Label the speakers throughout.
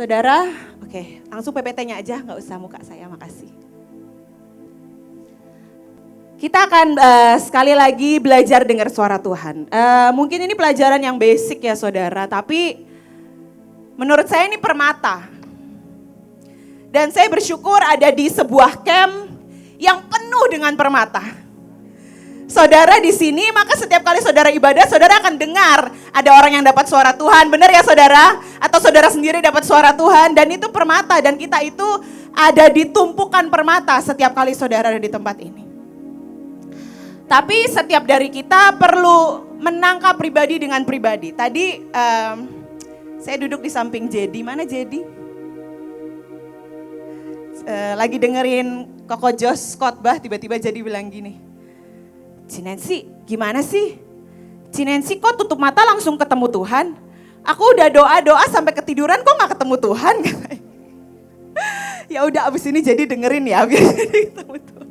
Speaker 1: Saudara, oke, langsung PPT-nya aja, nggak usah muka saya, makasih. Kita akan sekali lagi belajar dengar suara Tuhan. Mungkin ini pelajaran yang basic ya saudara, tapi menurut saya ini permata. Dan saya bersyukur ada di sebuah camp yang penuh dengan permata. Saudara di sini, maka setiap kali saudara ibadah, saudara akan dengar ada orang yang dapat suara Tuhan. Benar ya saudara? Atau saudara sendiri dapat suara Tuhan, dan itu permata. Dan kita itu ada di tumpukan permata setiap kali saudara ada di tempat ini. Tapi setiap dari kita perlu menangkap pribadi dengan pribadi. Tadi saya duduk di samping Jedi. Mana Jedi? Lagi dengerin Koko Jos khotbah, tiba-tiba Jedi bilang gini. Cinensi, gimana sih? Cinensi kok tutup mata langsung ketemu Tuhan? Aku udah doa-doa sampai ketiduran kok gak ketemu Tuhan? Ya udah abis ini jadi dengerin ya biar jadi ketemu Tuhan.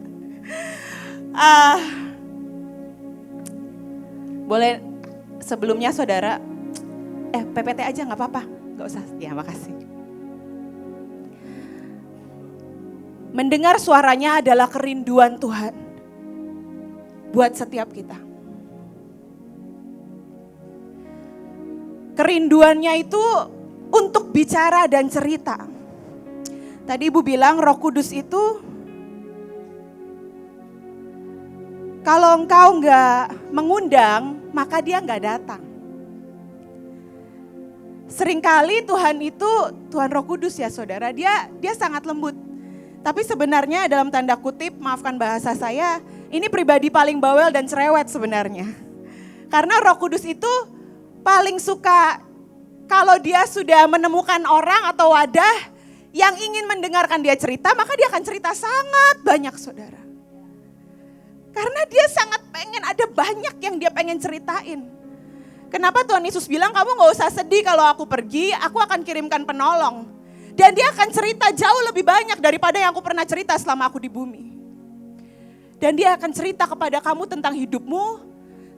Speaker 1: Boleh sebelumnya saudara, PPT aja gak apa-apa, gak usah, ya makasih. Mendengar suaranya adalah kerinduan Tuhan buat setiap kita. Kerinduannya itu untuk bicara dan cerita. Tadi Ibu bilang Roh Kudus itu kalau engkau enggak mengundang, maka dia enggak datang. Seringkali Tuhan itu, Tuhan Roh Kudus ya saudara, dia sangat lembut. Tapi sebenarnya dalam tanda kutip, maafkan bahasa saya, ini pribadi paling bawel dan cerewet sebenarnya. Karena Roh Kudus itu paling suka kalau dia sudah menemukan orang atau wadah yang ingin mendengarkan dia cerita, maka dia akan cerita sangat banyak saudara. Karena dia sangat pengen, ada banyak yang dia pengen ceritain. Kenapa Tuhan Yesus bilang, kamu gak usah sedih kalau aku pergi, aku akan kirimkan penolong. Dan dia akan cerita jauh lebih banyak daripada yang aku pernah cerita selama aku di bumi. Dan dia akan cerita kepada kamu tentang hidupmu,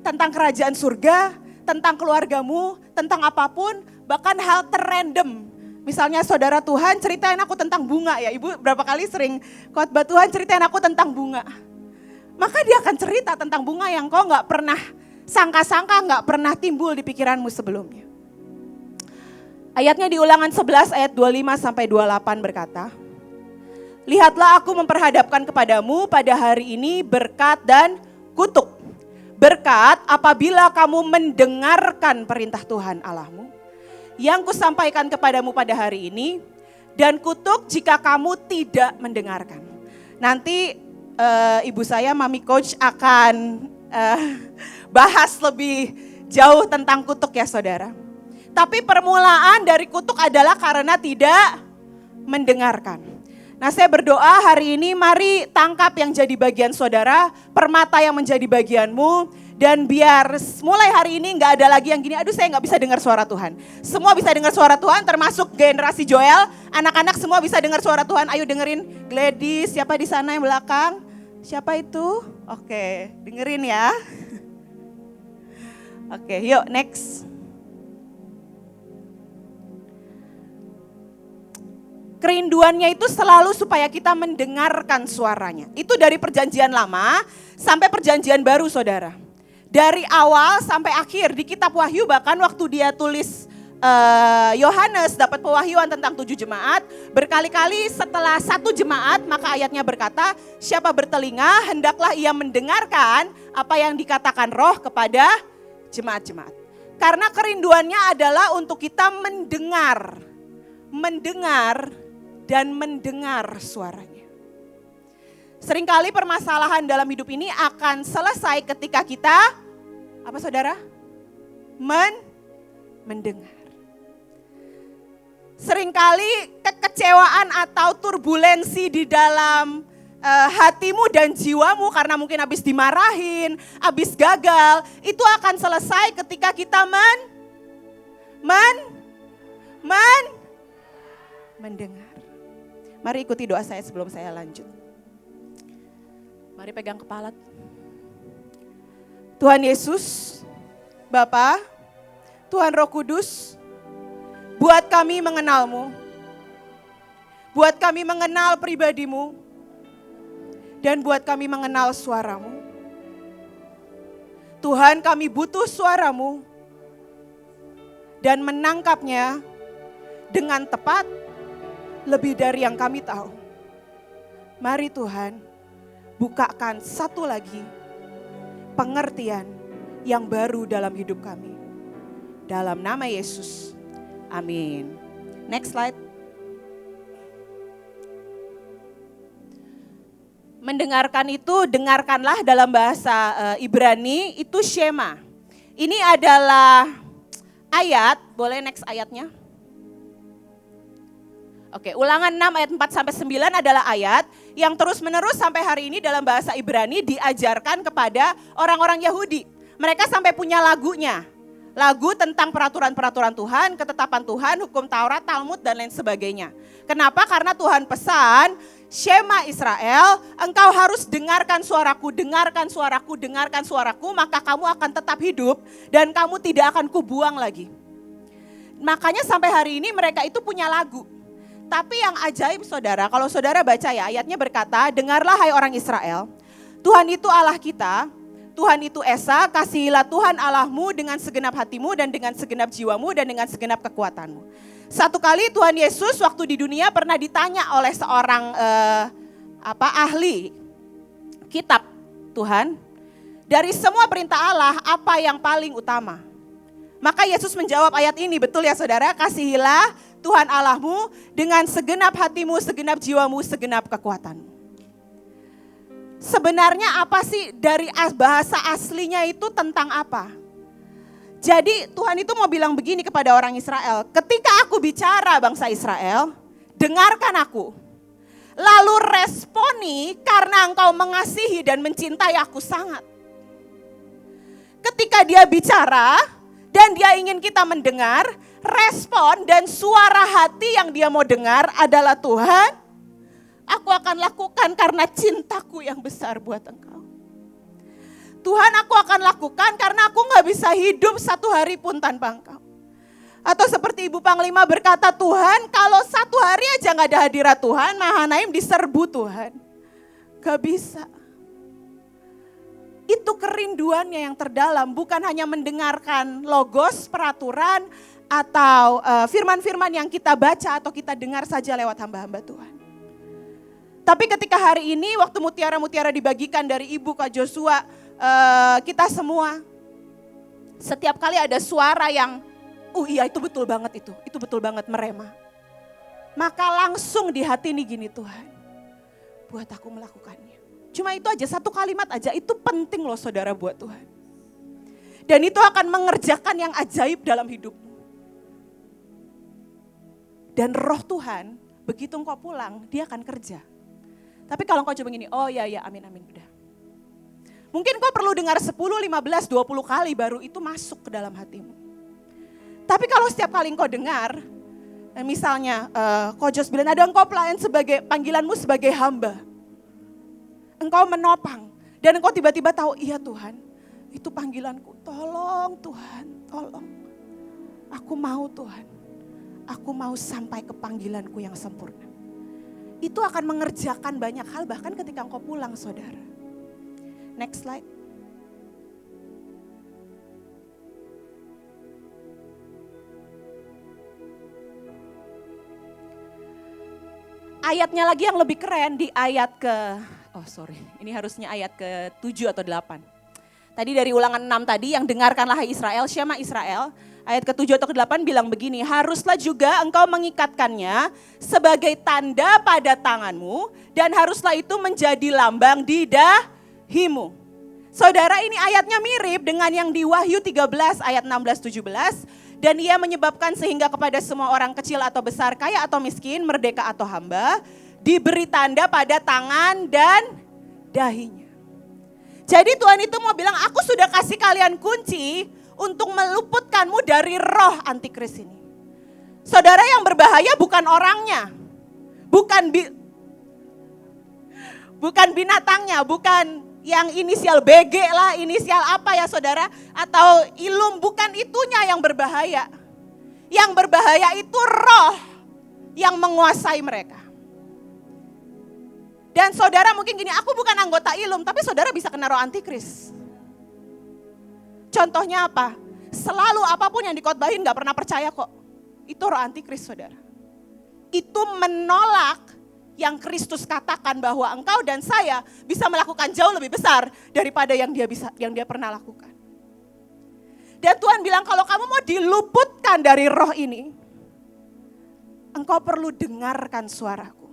Speaker 1: tentang kerajaan surga, tentang keluargamu, tentang apapun, bahkan hal terrandom. Misalnya saudara Tuhan ceritain aku tentang bunga ya, Ibu berapa kali sering khotbah Tuhan ceritain aku tentang bunga. Maka dia akan cerita tentang bunga yang kau gak pernah sangka-sangka, gak pernah timbul di pikiranmu sebelumnya. Ayatnya di Ulangan 11 ayat 25-28 berkata, lihatlah aku memperhadapkan kepadamu pada hari ini berkat dan kutuk. Berkat apabila kamu mendengarkan perintah Tuhan Allahmu yang kusampaikan kepadamu pada hari ini, dan kutuk jika kamu tidak mendengarkan. Nanti ibu saya, Mami Coach akan bahas lebih jauh tentang kutuk ya saudara. Tapi permulaan dari kutuk adalah karena tidak mendengarkan. Nah saya berdoa hari ini mari tangkap yang jadi bagian saudara, permata yang menjadi bagianmu. Dan biar mulai hari ini gak ada lagi yang gini, aduh saya gak bisa dengar suara Tuhan. Semua bisa dengar suara Tuhan termasuk generasi Joel, anak-anak semua bisa dengar suara Tuhan. Ayo dengerin Gladys, siapa di sana yang belakang? Siapa itu? Oke, dengerin ya. Oke, yuk next. Kerinduannya itu selalu supaya kita mendengarkan suaranya. Itu dari perjanjian lama sampai perjanjian baru saudara. Dari awal sampai akhir di kitab Wahyu, bahkan waktu dia tulis Yohanes dapat pewahyuan tentang 7 jemaat. Berkali-kali setelah 1 jemaat maka ayatnya berkata, siapa bertelinga hendaklah ia mendengarkan apa yang dikatakan Roh kepada jemaat-jemaat. Karena kerinduannya adalah untuk kita mendengar dan mendengar suaranya. Seringkali permasalahan dalam hidup ini akan selesai ketika kita, apa saudara? Mendengar. Seringkali kekecewaan atau turbulensi di dalam hatimu dan jiwamu karena mungkin habis dimarahin, habis gagal, itu akan selesai ketika kita mendengar. Mari ikuti doa saya sebelum saya lanjut. Mari pegang kepala. Tuhan Yesus, Bapa, Tuhan Roh Kudus, buat kami mengenal-Mu. buat kami mengenal pribadi-Mu, dan buat kami mengenal suara-Mu. Tuhan, kami butuh suara-Mu dan menangkapnya dengan tepat lebih dari yang kami tahu. Mari Tuhan, bukakan satu lagi pengertian yang baru dalam hidup kami. Dalam nama Yesus, amin. Next slide. Mendengarkan itu, dengarkanlah dalam bahasa Ibrani itu Shema. Ini adalah ayat, boleh next ayatnya? Oke, Ulangan 6 ayat 4-9 adalah ayat yang terus-menerus sampai hari ini dalam bahasa Ibrani diajarkan kepada orang-orang Yahudi. Mereka sampai punya lagunya. Lagu tentang peraturan-peraturan Tuhan, ketetapan Tuhan, hukum Taurat, Talmud, dan lain sebagainya. Kenapa? Karena Tuhan pesan, Shema Israel, engkau harus dengarkan suaraku, dengarkan suaraku, dengarkan suaraku, maka kamu akan tetap hidup dan kamu tidak akan kubuang lagi. Makanya sampai hari ini mereka itu punya lagu. Tapi yang ajaib saudara, kalau saudara baca ya, ayatnya berkata, dengarlah hai orang Israel, Tuhan itu Allah kita, Tuhan itu Esa, kasihilah Tuhan Allahmu dengan segenap hatimu dan dengan segenap jiwamu dan dengan segenap kekuatanmu. Satu kali Tuhan Yesus waktu di dunia pernah ditanya oleh seorang ahli kitab Tuhan, dari semua perintah Allah apa yang paling utama? Maka Yesus menjawab ayat ini, betul ya saudara, kasihilah Tuhan Allahmu dengan segenap hatimu, segenap jiwamu, segenap kekuatanmu. Sebenarnya apa sih dari bahasa aslinya itu tentang apa? Jadi Tuhan itu mau bilang begini kepada orang Israel, ketika aku bicara bangsa Israel, dengarkan aku. Lalu responi karena engkau mengasihi dan mencintai aku sangat. Ketika dia bicara dan dia ingin kita mendengar, respon dan suara hati yang dia mau dengar adalah Tuhan, aku akan lakukan karena cintaku yang besar buat engkau. Tuhan, aku akan lakukan karena aku gak bisa hidup satu hari pun tanpa engkau. Atau seperti Ibu Panglima berkata, Tuhan kalau satu hari aja gak ada hadirat Tuhan, Mahanaim diserbu Tuhan. Gak bisa. Itu kerinduannya yang terdalam, bukan hanya mendengarkan logos, peraturan, atau firman-firman yang kita baca atau kita dengar saja lewat hamba-hamba Tuhan. Tapi ketika hari ini waktu mutiara-mutiara dibagikan dari Ibu Kak Joshua, kita semua setiap kali ada suara yang iya itu betul banget itu betul banget merema. Maka langsung di hati ini gini, Tuhan buat aku melakukannya. Cuma itu aja, satu kalimat aja itu penting loh saudara buat Tuhan. Dan itu akan mengerjakan yang ajaib dalam hidupmu. Dan roh Tuhan begitu engkau pulang dia akan kerja. Tapi kalau engkau coba gini, oh ya amin udah. Mungkin kau perlu dengar 10, 15, 20 kali baru itu masuk ke dalam hatimu. Tapi kalau setiap kali engkau dengar, misalnya Ko Jos bilang ada engkau pelayan sebagai panggilanmu sebagai hamba. Engkau menopang dan engkau tiba-tiba tahu, iya Tuhan itu panggilanku. Tolong Tuhan, tolong. Aku mau Tuhan, aku mau sampai ke panggilanku yang sempurna. Itu akan mengerjakan banyak hal bahkan ketika engkau pulang saudara. Next slide. Ayatnya lagi yang lebih keren di ayat ini harusnya ayat ke-7 atau 8. Tadi dari Ulangan 6 tadi yang dengarkanlah hai Israel, Shema Israel. Ayat ke-7 atau ke-8 bilang begini, haruslah juga engkau mengikatkannya sebagai tanda pada tanganmu dan haruslah itu menjadi lambang di dahimu. Saudara, ini ayatnya mirip dengan yang di Wahyu 13 ayat 16-17. Dan ia menyebabkan sehingga kepada semua orang kecil atau besar, kaya atau miskin, merdeka atau hamba, diberi tanda pada tangan dan dahinya. Jadi Tuhan itu mau bilang, aku sudah kasih kalian kunci untuk meluputkanmu dari roh antikris ini. Saudara, yang berbahaya bukan orangnya, bukan binatangnya, bukan yang inisial BG lah, inisial apa ya saudara, atau ilum, bukan itunya yang berbahaya. Yang berbahaya itu roh yang menguasai mereka. Dan saudara mungkin gini, aku bukan anggota Ilum, tapi saudara bisa kena roh antikris. Contohnya apa? Selalu apapun yang dikotbahin gak pernah percaya kok. Itu roh antikris saudara. Itu menolak yang Kristus katakan bahwa engkau dan saya bisa melakukan jauh lebih besar daripada yang dia pernah lakukan. Dan Tuhan bilang kalau kamu mau diluputkan dari roh ini, engkau perlu dengarkan suaraku.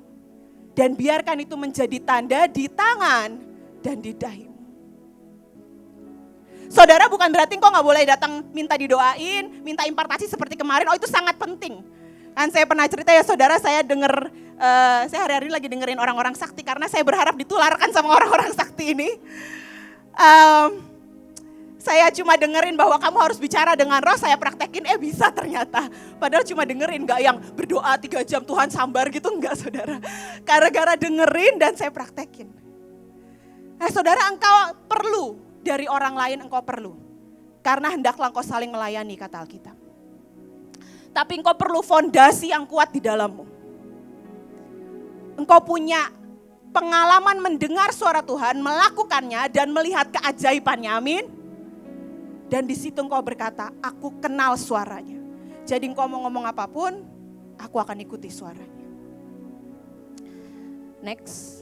Speaker 1: Dan biarkan itu menjadi tanda di tangan dan di dahimu. Saudara bukan berarti engkau gak boleh datang minta didoain, minta impartasi seperti kemarin. Oh itu sangat penting. Kan saya pernah cerita ya saudara, saya hari-hari lagi dengerin orang-orang sakti. Karena saya berharap ditularkan sama orang-orang sakti ini. Saya cuma dengerin bahwa kamu harus bicara dengan roh, saya praktekin, bisa ternyata. Padahal cuma dengerin, gak yang berdoa 3 jam Tuhan sambar gitu, enggak saudara. Gara-gara dengerin dan saya praktekin. Nah saudara, engkau perlu, dari orang lain engkau perlu. Karena hendaklah engkau saling melayani kata Alkitab. Tapi engkau perlu fondasi yang kuat di dalammu. Engkau punya pengalaman mendengar suara Tuhan, melakukannya dan melihat keajaibannya, amin. Dan di situ engkau berkata, aku kenal suaranya. Jadi engkau mau ngomong apapun, aku akan ikuti suaranya. Next.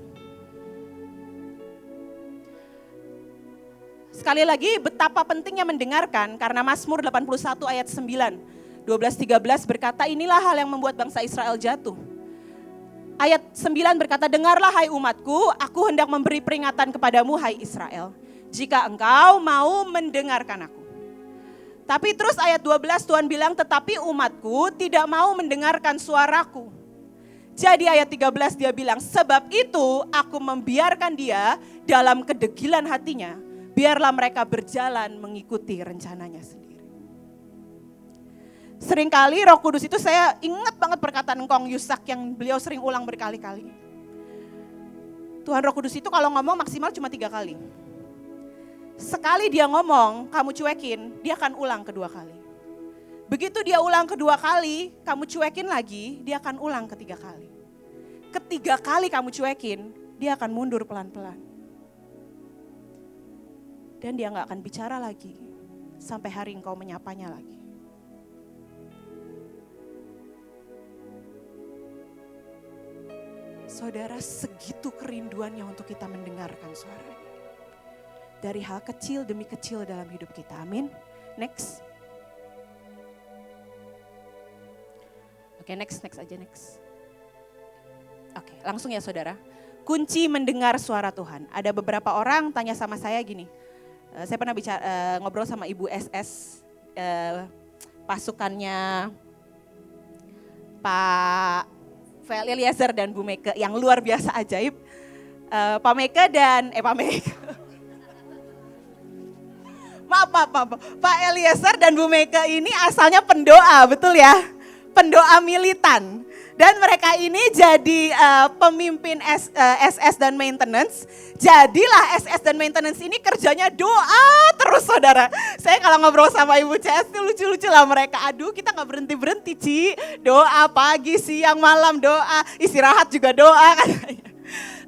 Speaker 1: Sekali lagi betapa pentingnya mendengarkan, karena Mazmur 81 ayat 9, 12-13 berkata, inilah hal yang membuat bangsa Israel jatuh. Ayat 9 berkata, dengarlah hai umatku, aku hendak memberi peringatan kepadamu hai Israel. Jika engkau mau mendengarkan aku. Tapi terus ayat 12 Tuhan bilang, tetapi umatku tidak mau mendengarkan suaraku. Jadi ayat 13 dia bilang, sebab itu aku membiarkan dia dalam kedegilan hatinya. Biarlah mereka berjalan mengikuti rencananya sendiri. Seringkali Roh Kudus itu saya ingat banget perkataan Kong Yusak yang beliau sering ulang berkali-kali. Tuhan Roh Kudus itu kalau ngomong maksimal cuma 3 kali. Sekali dia ngomong, kamu cuekin, dia akan ulang kedua kali. Begitu dia ulang kedua kali, kamu cuekin lagi, dia akan ulang ketiga kali. Ketiga kali kamu cuekin, dia akan mundur pelan-pelan. Dan dia gak akan bicara lagi, sampai hari engkau menyapanya lagi. Saudara, segitu kerinduannya untuk kita mendengarkan suaranya. Dari hal kecil demi kecil dalam hidup kita, amin. Next. Oke, next aja. Oke, langsung ya saudara. Kunci mendengar suara Tuhan. Ada beberapa orang tanya sama saya gini. Saya pernah ngobrol sama Ibu SS, pasukannya Pak Fel Eliezer dan Bu Meke yang luar biasa ajaib. Pak Meke. Maaf. Pak Eliezer dan Bu Meke ini asalnya pendoa, betul ya? Pendoa militan. Dan mereka ini jadi pemimpin SS dan maintenance. Jadilah SS dan maintenance ini kerjanya doa terus saudara. Saya kalau ngobrol sama Ibu CS itu lucu-lucu lah mereka. Aduh kita gak berhenti-berhenti Ci. Doa pagi, siang, malam doa. Istirahat juga doa katanya.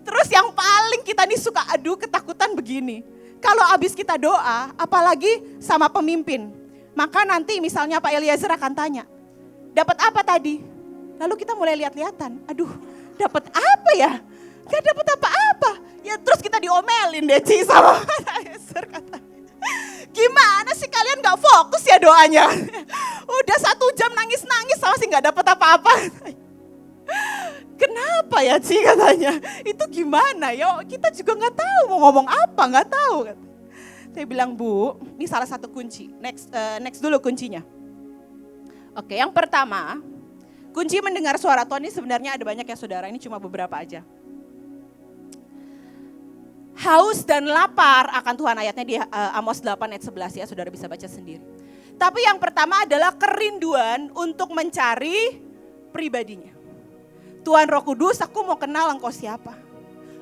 Speaker 1: Terus yang paling kita nih suka ketakutan begini. Kalau abis kita doa, apalagi sama pemimpin. Maka nanti misalnya Pak Eliezer akan tanya, dapat apa tadi? Lalu kita mulai lihat-lihatan, dapat apa ya? Gak dapat apa-apa. Ya terus kita diomelin deh Ci sama Pak Eliezer katanya. Gimana sih kalian gak fokus ya doanya? Udah 1 jam nangis-nangis sama sih gak dapat apa-apa. Kenapa ya Ci katanya, itu gimana ya kita juga gak tahu mau ngomong apa, gak tahu. Saya bilang Bu, ini salah satu kunci, next dulu kuncinya. Oke, yang pertama, kunci mendengar suara Tuhan ini sebenarnya ada banyak ya saudara, ini cuma beberapa aja. Haus dan lapar akan Tuhan, ayatnya di Amos 8 ayat 11 ya, saudara bisa baca sendiri. Tapi yang pertama adalah kerinduan untuk mencari pribadinya. Tuhan Roh Kudus, aku mau kenal engkau siapa.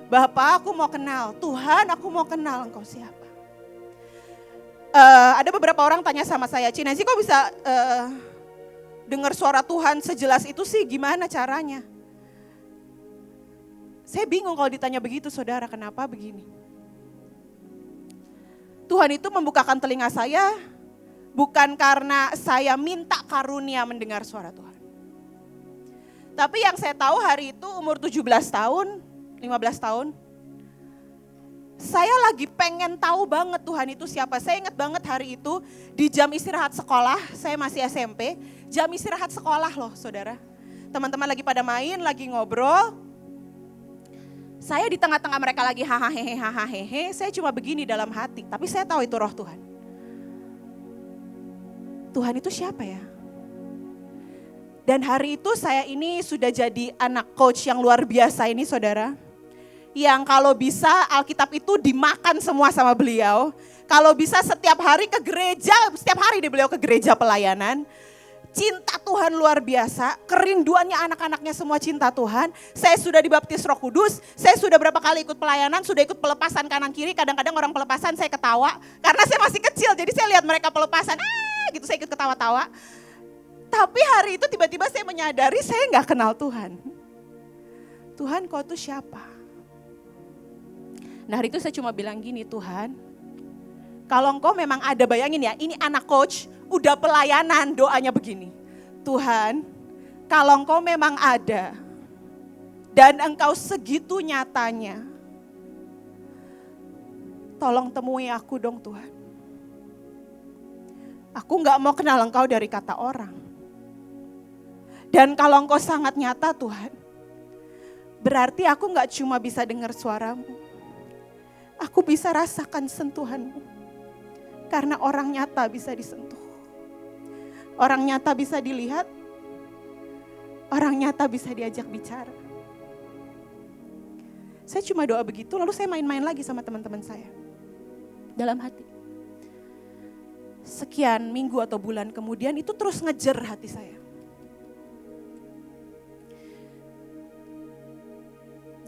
Speaker 1: Bapa, aku mau kenal. Tuhan, aku mau kenal engkau siapa. Ada beberapa orang tanya sama saya, Ci Nancy kok bisa dengar suara Tuhan sejelas itu sih, gimana caranya? Saya bingung kalau ditanya begitu saudara, kenapa begini? Tuhan itu membukakan telinga saya bukan karena saya minta karunia mendengar suara Tuhan. Tapi yang saya tahu hari itu umur 17 tahun, 15 tahun, saya lagi pengen tahu banget Tuhan itu siapa. Saya ingat banget hari itu di jam istirahat sekolah, saya masih SMP, jam istirahat sekolah loh saudara. Teman-teman lagi pada main, lagi ngobrol. Saya di tengah-tengah mereka lagi hahaha, saya cuma begini dalam hati. Tapi saya tahu itu roh Tuhan. Tuhan itu siapa ya? Dan hari itu saya ini sudah jadi anak coach yang luar biasa ini saudara. Yang kalau bisa Alkitab itu dimakan semua sama beliau. Kalau bisa setiap hari ke gereja, setiap hari beliau ke gereja pelayanan. Cinta Tuhan luar biasa, kerinduannya anak-anaknya semua cinta Tuhan. Saya sudah dibaptis Roh Kudus, saya sudah berapa kali ikut pelayanan, sudah ikut pelepasan kanan kiri. Kadang-kadang orang pelepasan saya ketawa, karena saya masih kecil. Jadi saya lihat mereka pelepasan, gitu saya ikut ketawa-tawa. Tapi hari itu tiba-tiba saya menyadari saya gak kenal Tuhan. Tuhan kau tuh siapa? Nah hari itu saya cuma bilang gini, Tuhan, kalau engkau memang ada, bayangin ya, ini anak coach, udah pelayanan doanya begini. Tuhan, kalau engkau memang ada, dan engkau segitu nyatanya, tolong temui aku dong Tuhan. Aku gak mau kenal engkau dari kata orang. Dan kalau engkau sangat nyata Tuhan, berarti aku gak cuma bisa dengar suaramu, aku bisa rasakan sentuhanmu. Karena orang nyata bisa disentuh. Orang nyata bisa dilihat. Orang nyata bisa diajak bicara. Saya cuma doa begitu, lalu saya main-main lagi sama teman-teman saya. Dalam hati. Sekian minggu atau bulan kemudian itu terus ngejer hati saya.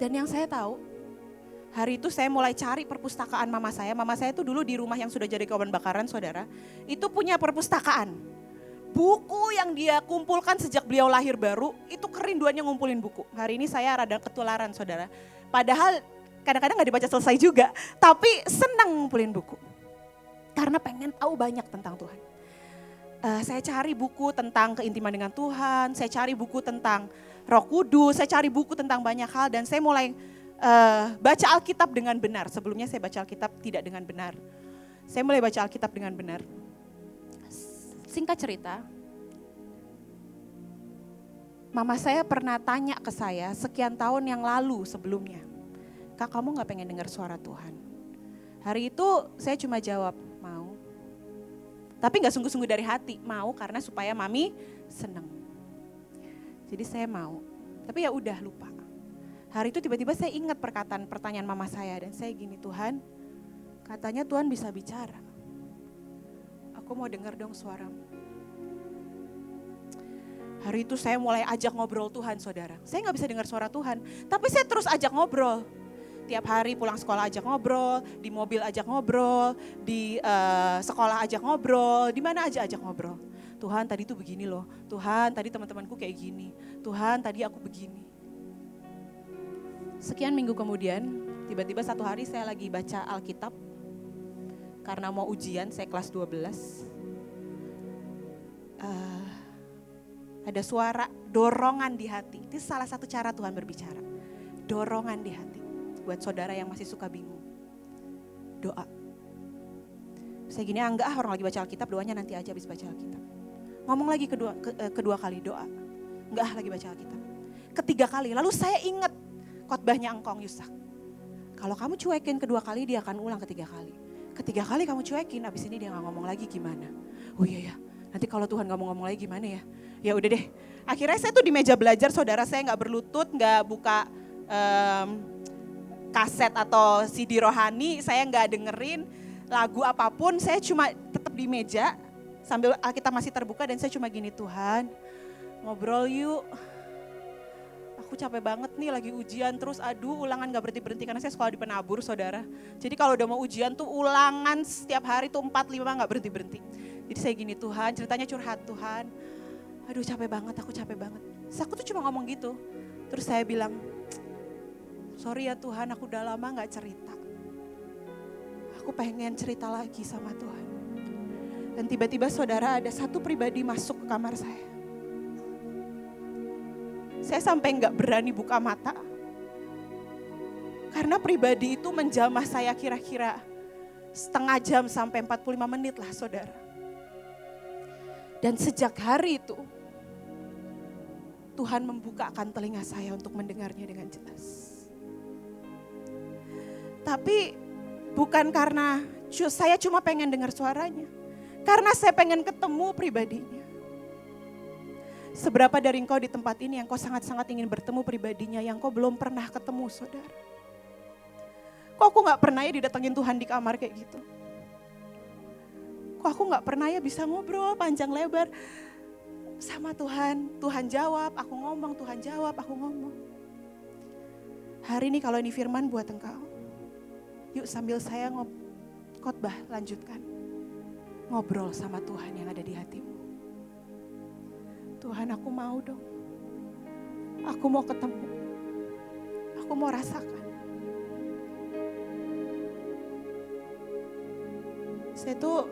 Speaker 1: Dan yang saya tahu, hari itu saya mulai cari perpustakaan mama saya. Mama saya itu dulu di rumah yang sudah jadi kawan bakaran saudara. Itu punya perpustakaan. Buku yang dia kumpulkan sejak beliau lahir baru, itu kerinduannya ngumpulin buku. Hari ini saya rada ketularan saudara. Padahal kadang-kadang gak dibaca selesai juga. Tapi senang ngumpulin buku. Karena pengen tahu banyak tentang Tuhan. Saya cari buku tentang keintiman dengan Tuhan. Saya cari buku tentang Roh Kudus. Saya cari buku tentang banyak hal. Dan saya mulai baca Alkitab dengan benar. Sebelumnya saya baca Alkitab tidak dengan benar. Saya mulai baca Alkitab dengan benar. Singkat cerita, mama saya pernah tanya ke saya sekian tahun yang lalu sebelumnya, Kak, kamu gak pengen dengar suara Tuhan? Hari itu saya cuma jawab, mau. Tapi gak sungguh-sungguh dari hati, mau karena supaya mami seneng. Jadi saya mau, tapi ya udah lupa. Hari itu tiba-tiba saya ingat pertanyaan mama saya dan saya gini, Tuhan, katanya Tuhan bisa bicara. Aku mau dengar dong suaramu. Hari itu saya mulai ajak ngobrol Tuhan saudara. Saya gak bisa dengar suara Tuhan, tapi saya terus ajak ngobrol. Tiap hari pulang sekolah ajak ngobrol, di mobil ajak ngobrol, di sekolah ajak ngobrol, di mana aja ajak ngobrol. Tuhan tadi tuh begini loh, Tuhan tadi teman-temanku kayak gini, Tuhan tadi aku begini. Sekian minggu kemudian, tiba-tiba satu hari saya lagi baca Alkitab. Karena mau ujian, saya kelas 12. Ada suara dorongan di hati. Itu salah satu cara Tuhan berbicara. Dorongan di hati. Buat saudara yang masih suka bingung. Doa. Saya gini, enggak orang lagi baca Alkitab, doanya nanti aja habis baca Alkitab. Ngomong lagi kedua kali doa. Enggak lagi baca Alkitab. Ketiga kali, lalu saya ingat khotbahnya Engkong Yusak. Kalau kamu cuekin kedua kali, dia akan ulang ketiga kali. Ketiga kali kamu cuekin, abis ini dia gak ngomong lagi gimana. Oh iya ya, nanti kalau Tuhan gak mau ngomong lagi gimana ya. Ya udah deh, akhirnya saya tuh di meja belajar saudara, saya gak berlutut, gak buka kaset atau CD rohani, saya gak dengerin lagu apapun, saya cuma tetap di meja sambil Alkitab masih terbuka dan saya cuma gini, Tuhan ngobrol yuk. Aku capek banget nih lagi ujian terus ulangan gak berhenti-berhenti karena saya sekolah di Penabur saudara. Jadi kalau udah mau ujian tuh ulangan setiap hari tuh 4-5 gak berhenti-berhenti. Jadi saya gini, Tuhan ceritanya curhat, Tuhan aduh capek banget, aku capek banget. Terus aku tuh cuma ngomong gitu. Terus saya bilang, sorry ya Tuhan, aku udah lama gak cerita. Aku pengen cerita lagi sama Tuhan. Dan tiba-tiba saudara ada satu pribadi masuk ke kamar saya. Saya sampai gak berani buka mata. Karena pribadi itu menjamah saya kira-kira setengah jam sampai 45 menit lah saudara. Dan sejak hari itu, Tuhan membukakan telinga saya untuk mendengarnya dengan jelas. Tapi bukan karena saya cuma pengen dengar suaranya. Karena saya pengen ketemu pribadinya. Seberapa dari engkau di tempat ini yang kau sangat-sangat ingin bertemu pribadinya yang kau belum pernah ketemu saudara. Kok aku gak pernah ya didatengin Tuhan di kamar kayak gitu. Kok aku gak pernah ya bisa ngobrol panjang lebar sama Tuhan. Tuhan jawab, aku ngomong, Tuhan jawab, aku ngomong. Hari ini kalau ini firman buat engkau. Yuk sambil saya khotbah lanjutkan. Ngobrol sama Tuhan yang ada di hatimu. Tuhan aku mau dong. Aku mau ketemu. Aku mau rasakan. Saya tuh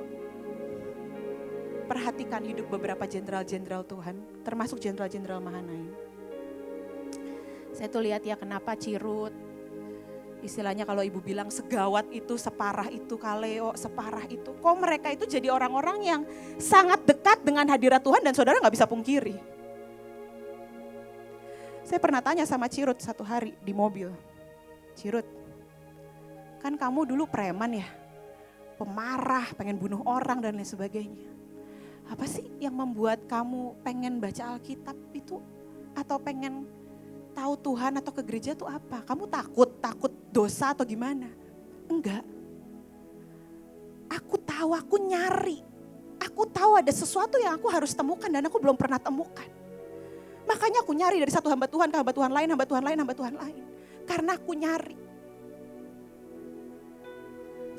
Speaker 1: perhatikan hidup beberapa jenderal-jenderal Tuhan, termasuk jenderal-jenderal Mahanaim. Saya tuh lihat ya kenapa Cirut, istilahnya kalau ibu bilang segawat itu, separah itu, kaleo, separah itu. Kok mereka itu jadi orang-orang yang sangat dekat dengan hadirat Tuhan dan saudara gak bisa pungkiri. Saya pernah tanya sama Cirut satu hari di mobil. Cirut, kan kamu dulu preman ya? Pemarah, pengen bunuh orang dan lain sebagainya. Apa sih yang membuat kamu pengen baca Alkitab itu? Atau pengen tahu Tuhan atau ke gereja itu apa? Kamu takut dosa atau gimana? Enggak. Aku tahu, aku nyari. Aku tahu ada sesuatu yang aku harus temukan dan aku belum pernah temukan. Makanya aku nyari dari satu hamba Tuhan ke hamba Tuhan lain, hamba Tuhan lain, hamba Tuhan lain. Karena aku nyari.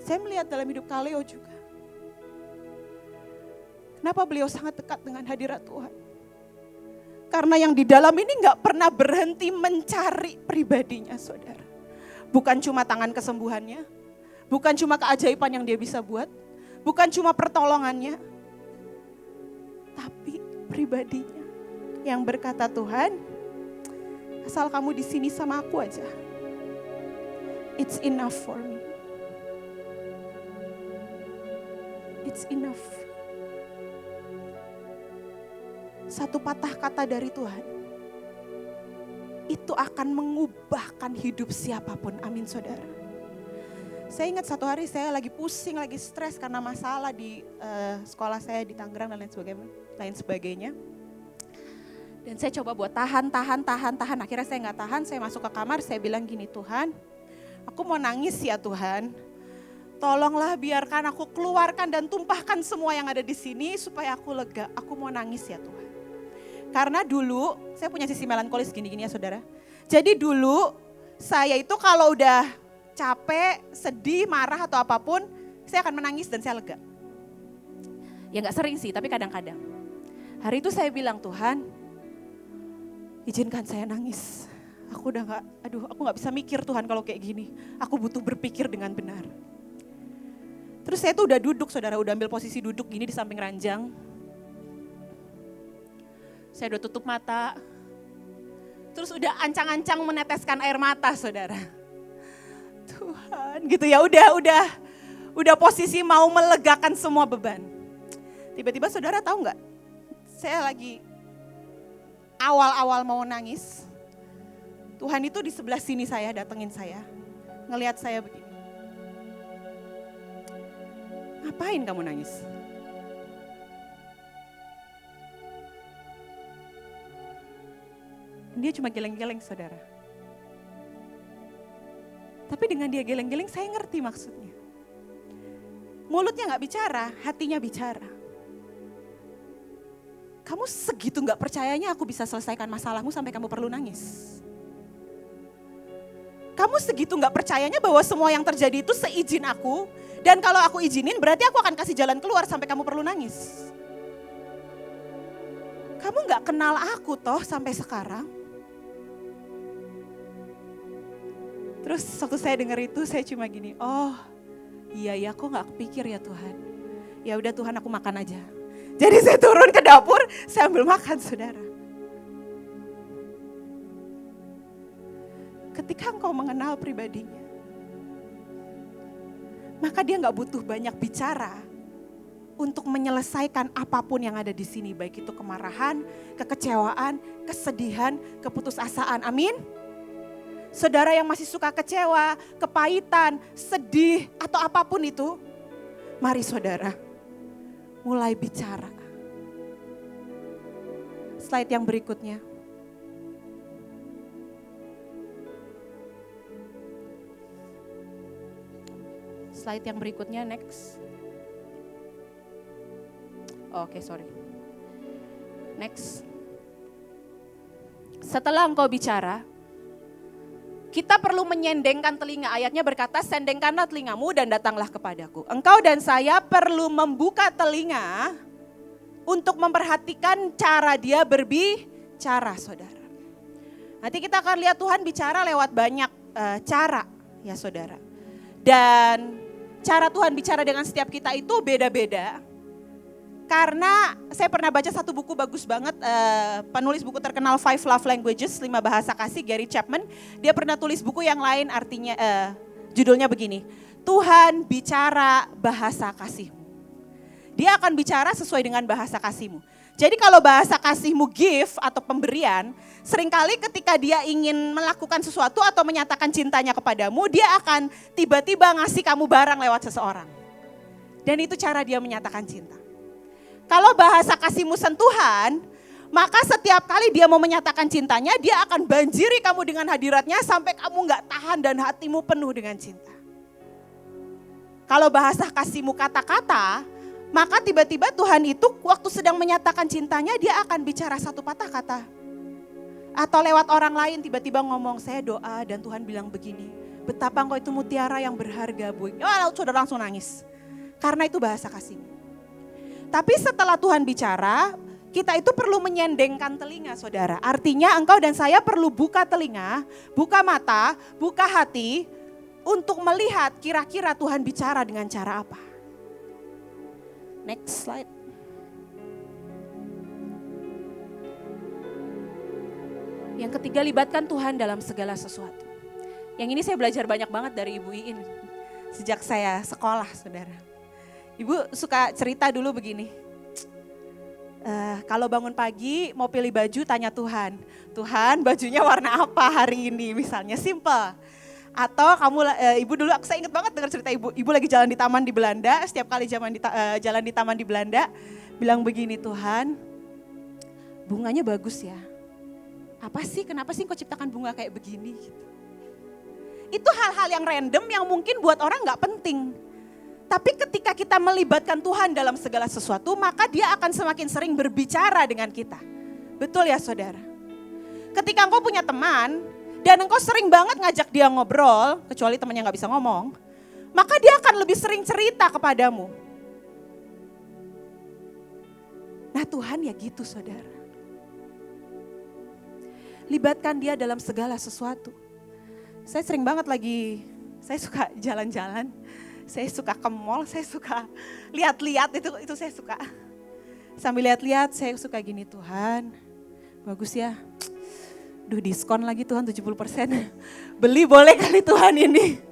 Speaker 1: Saya melihat dalam hidup Kaleo juga. Kenapa beliau sangat dekat dengan hadirat Tuhan? Karena yang di dalam ini gak pernah berhenti mencari pribadinya saudara. Bukan cuma tangan kesembuhannya, bukan cuma keajaiban yang dia bisa buat, bukan cuma pertolongannya, tapi pribadinya yang berkata Tuhan, asal kamu di sini sama aku aja, it's enough for me. It's enough. Satu patah kata dari Tuhan, itu akan mengubahkan hidup siapapun. Amin saudara. Saya ingat satu hari saya lagi pusing, lagi stres karena masalah di sekolah saya di Tangerang dan lain sebagainya. Dan saya coba buat tahan. Akhirnya saya gak tahan, saya masuk ke kamar, saya bilang gini, Tuhan, aku mau nangis ya Tuhan. Tolonglah biarkan aku keluarkan dan tumpahkan semua yang ada di sini supaya aku lega. Aku mau nangis ya Tuhan. Karena dulu saya punya sisi melankolis gini-gini ya saudara. Jadi dulu saya itu kalau udah capek, sedih, marah atau apapun, saya akan menangis dan saya lega. Ya gak sering sih, tapi kadang-kadang. Hari itu saya bilang, Tuhan, izinkan saya nangis. Aku gak bisa mikir Tuhan kalau kayak gini. Aku butuh berpikir dengan benar. Terus saya tuh udah duduk saudara, udah ambil posisi duduk gini di samping ranjang. Saya udah tutup mata. Terus udah ancang-ancang meneteskan air mata saudara. Tuhan gitu ya, udah posisi mau melegakan semua beban. Tiba-tiba saudara tahu gak? Saya lagi awal-awal mau nangis. Tuhan itu di sebelah sini saya, datengin saya. Ngelihat saya begini. Ngapain kamu nangis? Dia cuma geleng-geleng saudara. Tapi dengan dia geleng-geleng saya ngerti maksudnya. Mulutnya gak bicara, hatinya bicara. Kamu segitu gak percayanya aku bisa selesaikan masalahmu sampai kamu perlu nangis. Kamu segitu gak percayanya bahwa semua yang terjadi itu seizin aku. Dan kalau aku izinin berarti aku akan kasih jalan keluar sampai kamu perlu nangis. Kamu gak kenal aku toh sampai sekarang. Terus waktu saya dengar itu saya cuma gini, oh iya ya kok gak kepikir ya Tuhan. Ya udah Tuhan aku makan aja. Jadi saya turun ke dapur, saya ambil makan saudara. Ketika engkau mengenal pribadinya, maka dia gak butuh banyak bicara untuk menyelesaikan apapun yang ada di sini. Baik itu kemarahan, kekecewaan, kesedihan, keputusasaan. Amin. Saudara yang masih suka kecewa, kepahitan, sedih, atau apapun itu, mari saudara, mulai bicara. Slide yang berikutnya. Slide yang berikutnya, next. Oke, sorry. Next. Setelah engkau bicara, kita perlu menyendengkan telinga. Ayatnya berkata, sendengkanlah telingamu dan datanglah kepadaku. Engkau dan saya perlu membuka telinga untuk memperhatikan cara dia berbicara, saudara. Nanti kita akan lihat Tuhan bicara lewat banyak cara, ya saudara. Dan cara Tuhan bicara dengan setiap kita itu beda-beda. Karena saya pernah baca satu buku bagus banget, penulis buku terkenal 5 Love Languages, 5 bahasa kasih, Gary Chapman. Dia pernah tulis buku yang lain artinya, judulnya begini, Tuhan bicara bahasa kasihmu. Dia akan bicara sesuai dengan bahasa kasihmu. Jadi kalau bahasa kasihmu give atau pemberian, seringkali ketika dia ingin melakukan sesuatu atau menyatakan cintanya kepadamu, dia akan tiba-tiba ngasih kamu barang lewat seseorang. Dan itu cara dia menyatakan cinta. Kalau bahasa kasihmu sentuhan, maka setiap kali dia mau menyatakan cintanya, dia akan banjiri kamu dengan hadiratnya sampai kamu gak tahan dan hatimu penuh dengan cinta. Kalau bahasa kasihmu kata-kata, maka tiba-tiba Tuhan itu waktu sedang menyatakan cintanya, dia akan bicara satu patah kata. Atau lewat orang lain tiba-tiba ngomong, saya doa dan Tuhan bilang begini, betapa engkau itu mutiara yang berharga, Bu. Ya, saudara langsung nangis. Karena itu bahasa kasihmu. Tapi setelah Tuhan bicara, kita itu perlu menyendengkan telinga, saudara. Artinya engkau dan saya perlu buka telinga, buka mata, buka hati untuk melihat kira-kira Tuhan bicara dengan cara apa. Next slide. Yang ketiga, libatkan Tuhan dalam segala sesuatu. Yang ini saya belajar banyak banget dari Ibu Iin sejak saya sekolah, saudara. Ibu suka cerita dulu begini, kalau bangun pagi mau pilih baju tanya Tuhan, Tuhan bajunya warna apa hari ini misalnya, simple. Atau kamu, ibu dulu saya ingat banget dengar cerita ibu lagi jalan di taman di Belanda, setiap kali jalan di taman di Belanda, bilang begini, Tuhan bunganya bagus ya, apa sih kenapa sih kau ciptakan bunga kayak begini gitu. Itu hal-hal yang random yang mungkin buat orang gak penting. Tapi ketika kita melibatkan Tuhan dalam segala sesuatu, maka dia akan semakin sering berbicara dengan kita. Betul ya saudara? Ketika engkau punya teman, dan engkau sering banget ngajak dia ngobrol, kecuali temannya gak bisa ngomong, maka dia akan lebih sering cerita kepadamu. Nah Tuhan ya gitu saudara. Libatkan dia dalam segala sesuatu. Saya sering banget saya suka jalan-jalan. Saya suka ke mall, saya suka lihat-lihat, itu saya suka. Sambil lihat-lihat saya suka gini, Tuhan bagus ya. Duh diskon lagi Tuhan 70%. Beli boleh kali Tuhan ini.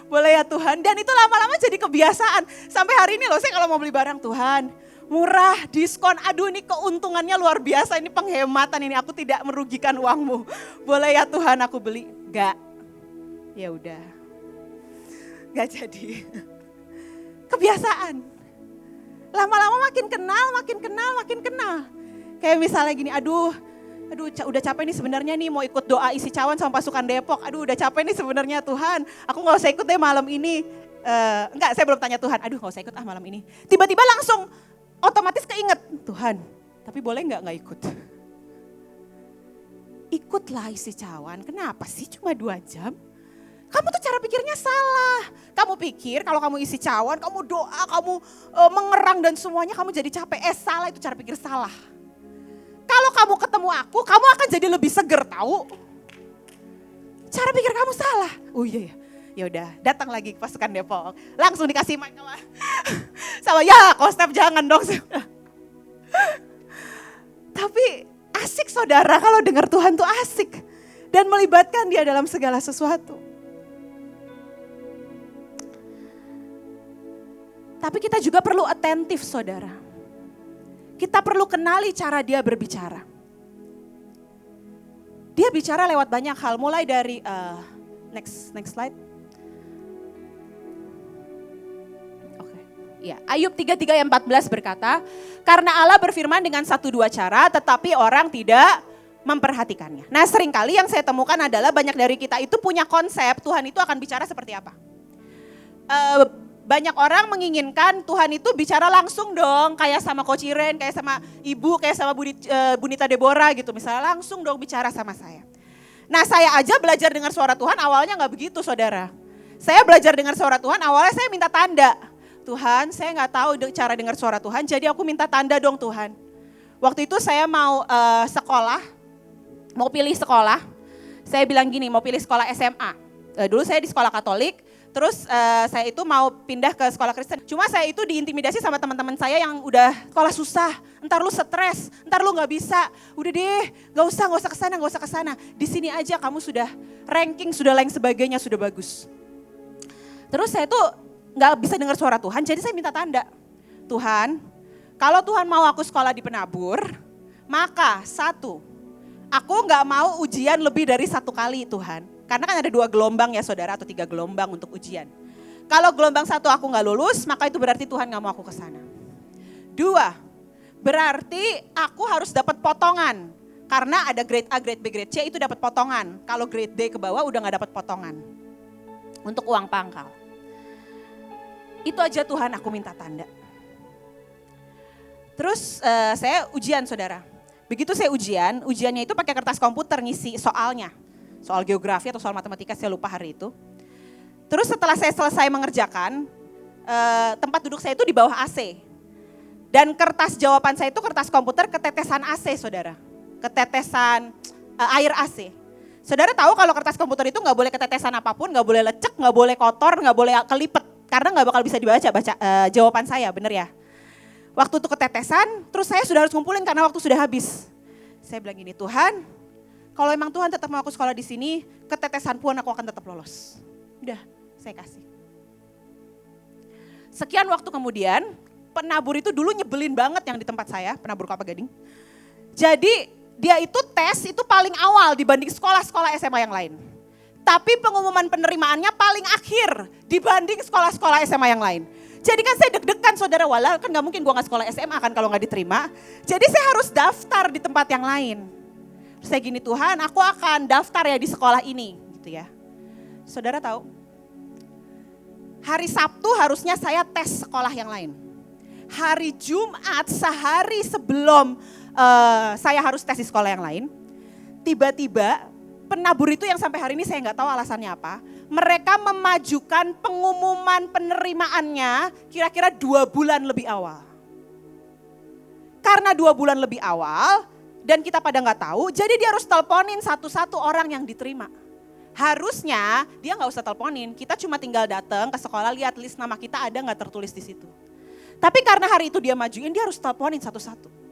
Speaker 1: Boleh ya Tuhan. Dan itu lama-lama jadi kebiasaan. Sampai hari ini loh saya kalau mau beli barang, Tuhan murah, diskon, aduh ini keuntungannya luar biasa, ini penghematan ini, aku tidak merugikan uangmu. Boleh ya Tuhan aku beli? Enggak. Ya udah. Gak jadi. Kebiasaan. Lama-lama makin kenal. Kayak misalnya gini, aduh udah capek nih sebenarnya nih mau ikut doa isi cawan sama pasukan Depok. Aduh udah capek nih sebenarnya Tuhan. Aku gak usah ikut deh malam ini. Enggak, saya belum tanya Tuhan. Aduh gak usah ikut malam ini. Tiba-tiba langsung otomatis keinget. Tuhan, tapi boleh gak ikut? Ikutlah isi cawan. Kenapa sih cuma 2 jam? Kamu tuh cara pikirnya salah. Kamu pikir kalau kamu isi cawan, kamu doa, kamu mengerang dan semuanya kamu jadi capek. Salah, itu cara pikir salah. Kalau kamu ketemu aku, kamu akan jadi lebih seger tahu. Cara pikir kamu salah. Oh iya ya. Ya udah, datang lagi ke pasukan Depok. Langsung dikasih mic sama ya, Kostep jangan dong. Tapi asik saudara kalau dengar Tuhan tuh asik. Dan melibatkan dia dalam segala sesuatu. Tapi kita juga perlu atentif saudara. Kita perlu kenali cara dia berbicara. Dia bicara lewat banyak hal, mulai dari, next slide. Ya, Ayub 33 ayat 14 berkata, karena Allah berfirman dengan 1-2 cara tetapi orang tidak memperhatikannya. Nah seringkali yang saya temukan adalah banyak dari kita itu punya konsep Tuhan itu akan bicara seperti apa. Banyak orang menginginkan Tuhan itu bicara langsung dong, kayak sama Coach Iren, kayak sama ibu, kayak sama Bunita Deborah gitu. Misalnya langsung dong bicara sama saya. Nah saya aja belajar dengar suara Tuhan awalnya gak begitu saudara. Saya belajar dengar suara Tuhan awalnya saya minta tanda. Tuhan, saya nggak tahu cara dengar suara Tuhan, jadi aku minta tanda dong Tuhan. Waktu itu saya mau sekolah, mau pilih sekolah. Saya bilang gini, mau pilih sekolah SMA. Dulu saya di sekolah Katolik, terus saya itu mau pindah ke sekolah Kristen. Cuma saya itu diintimidasi sama teman-teman saya yang udah sekolah susah. Ntar lu stres, ntar lu nggak bisa. Udah deh, nggak usah kesana. Di sini aja kamu sudah ranking, sudah lain sebagainya, sudah bagus. Terus saya tuh nggak bisa dengar suara Tuhan, jadi saya minta tanda. Tuhan, kalau Tuhan mau aku sekolah di Penabur, maka 1, aku nggak mau ujian lebih dari 1 kali Tuhan. Karena kan ada 2 gelombang ya saudara, atau 3 gelombang untuk ujian. Kalau gelombang 1 aku nggak lulus, maka itu berarti Tuhan nggak mau aku ke sana. 2, berarti aku harus dapat potongan. Karena ada grade A, grade B, grade C itu dapat potongan. Kalau grade D ke bawah udah nggak dapat potongan. Untuk uang pangkal. Itu aja Tuhan aku minta tanda. Terus saya ujian saudara. Begitu saya ujiannya itu pakai kertas komputer ngisi soalnya. Soal geografi atau soal matematika saya lupa hari itu. Terus setelah saya selesai mengerjakan, tempat duduk saya itu di bawah AC. Dan kertas jawaban saya itu kertas komputer ketetesan AC saudara. Ketetesan air AC. Saudara tahu kalau kertas komputer itu gak boleh ketetesan apapun, gak boleh lecek, gak boleh kotor, gak boleh kelipet. Karena gak bakal bisa dibaca jawaban saya, bener ya. Waktu itu ketetesan, terus saya sudah harus ngumpulin karena waktu sudah habis. Saya bilang gini, Tuhan, kalau emang Tuhan tetap mau aku sekolah di sini, ketetesan pun aku akan tetap lolos. Udah, saya kasih. Sekian waktu kemudian, penabur itu dulu nyebelin banget yang di tempat saya, penabur Kelapa Gading. Jadi dia itu tes itu paling awal dibanding sekolah-sekolah SMA yang lain. Tapi pengumuman penerimaannya paling akhir dibanding sekolah-sekolah SMA yang lain. Jadi kan saya deg-degan saudara, walau kan gak mungkin gue gak sekolah SMA kan kalau gak diterima. Jadi saya harus daftar di tempat yang lain. Terus saya gini, Tuhan aku akan daftar ya di sekolah ini. Gitu ya. Saudara tahu, hari Sabtu harusnya saya tes sekolah yang lain. Hari Jumat sehari sebelum saya harus tes di sekolah yang lain. Tiba-tiba penabur itu yang sampai hari ini saya nggak tahu alasannya apa. Mereka memajukan pengumuman penerimaannya kira-kira 2 bulan lebih awal. Karena 2 bulan lebih awal dan kita pada nggak tahu, jadi dia harus teleponin satu-satu orang yang diterima. Harusnya dia nggak usah teleponin, kita cuma tinggal datang ke sekolah lihat list nama kita ada nggak tertulis di situ. Tapi karena hari itu dia majuin, dia harus teleponin satu-satu.